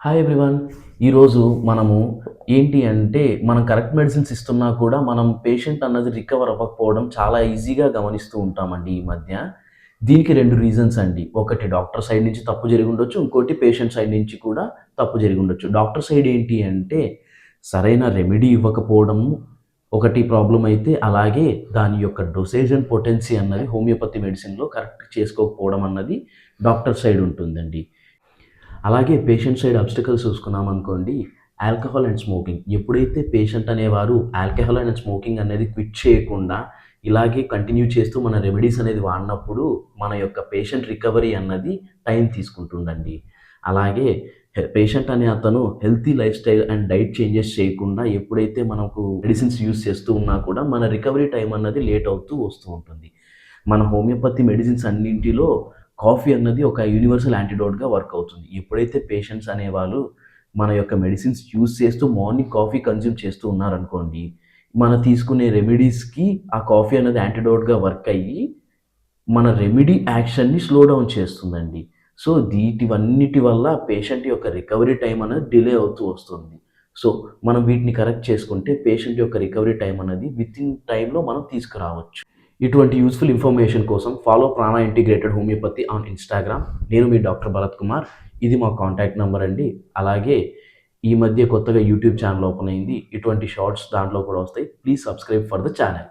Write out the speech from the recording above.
Hi everyone. ఈరోజు మనము ఏంటి అంటే, మనం కరెక్ట్ మెడిసిన్స్ ఇస్తున్నా కూడా మనం పేషెంట్ అన్నది రికవర్ అవ్వకపోవడం చాలా ఈజీగా గమనిస్తూ ఉంటామండి ఈ మధ్య. దీనికి 2 రీజన్స్ అండి. ఒకటి డాక్టర్ సైడ్ నుంచి తప్పు జరిగుండొచ్చు. ఇంకోటి పేషెంట్ సైడ్ నుంచి కూడా తప్పు జరిగుండొచ్చు. డాక్టర్ సైడ్ ఏంటి అంటే, సరైన రెమెడీ ఇవ్వకపోవడము ఒకటి ప్రాబ్లమ్ అయితే, అలాగే దాని యొక్క డోసేజ్ అండ్ పొటెన్సీ అన్నది హోమియోపతి మెడిసిన్‌లో కరెక్ట్ చేసుకోకపోవడం అన్నది డాక్టర్ సైడ్ ఉంటుందండి. అలాగే పేషెంట్ సైడ్ అబ్స్టకల్స్ చూసుకున్నామనుకోండి, ఆల్కహాల్ అండ్ స్మోకింగ్. ఎప్పుడైతే పేషెంట్ అనేవారు ఆల్కహాల్ అండ్ స్మోకింగ్ అనేది క్విట్ చేయకుండా, ఇలాగే కంటిన్యూ చేస్తూ మన రెమెడీస్ అనేది వాడినప్పుడు, మన యొక్క పేషెంట్ రికవరీ అన్నది టైం తీసుకుంటుందండి. అలాగే పేషెంట్ అనే అతను healthy life style and diet changes చేయకుండా ఎప్పుడైతే మనకు మెడిసిన్స్ యూజ్ చేస్తూ ఉన్నా కూడా, మన రికవరీ టైం అన్నది లేట్ అవుతూ వస్తూ ఉంటుంది. మన హోమియోపతి మెడిసిన్స్ అన్నింటిలో కాఫీ అన్నది ఒక యూనివర్సల్ యాంటిడోట్‌గా వర్క్ అవుతుంది. ఎప్పుడైతే పేషెంట్స్ అనేవాళ్ళు మన యొక్క మెడిసిన్స్ యూజ్ చేస్తూ మార్నింగ్ కాఫీ కన్జ్యూమ్ చేస్తూ ఉన్నారనుకోండి, మనం తీసుకునే రెమెడీస్‌కి ఆ కాఫీ అనేది యాంటిడోట్‌గా వర్క్ అయ్యి, మన రెమెడీ యాక్షన్‌ని స్లో డౌన్ చేస్తుందండి. సో, వీటివన్నిటి వల్ల పేషెంట్ యొక్క రికవరీ టైమ్ అనేది డిలే అవుతూ వస్తుంది. సో, మనం వీటిని కరెక్ట్ చేసుకుంటే పేషెంట్ యొక్క రికవరీ టైమ్ అనేది వితిన్ టైమ్‌లో మనం తీసుకురావచ్చు. ఇటువంటి యూజ్‌ఫుల్ ఇన్ఫర్మేషన్ కోసం ఫాలో ప్రాణ ఇంటిగ్రేటెడ్ హోమియోపతి ఆన్ ఇన్‌స్టాగ్రామ్. నేను మీ డాక్టర్ భరత్ కుమార్. ఇది మా కాంటాక్ట్ నంబర్ అండి. అలాగే ఈ మధ్య కొత్తగా యూట్యూబ్ ఛానెల్ ఓపెన్ అయింది. ఇటువంటి షార్ట్స్ దాంట్లో కూడా వస్తాయి. Please subscribe for the channel.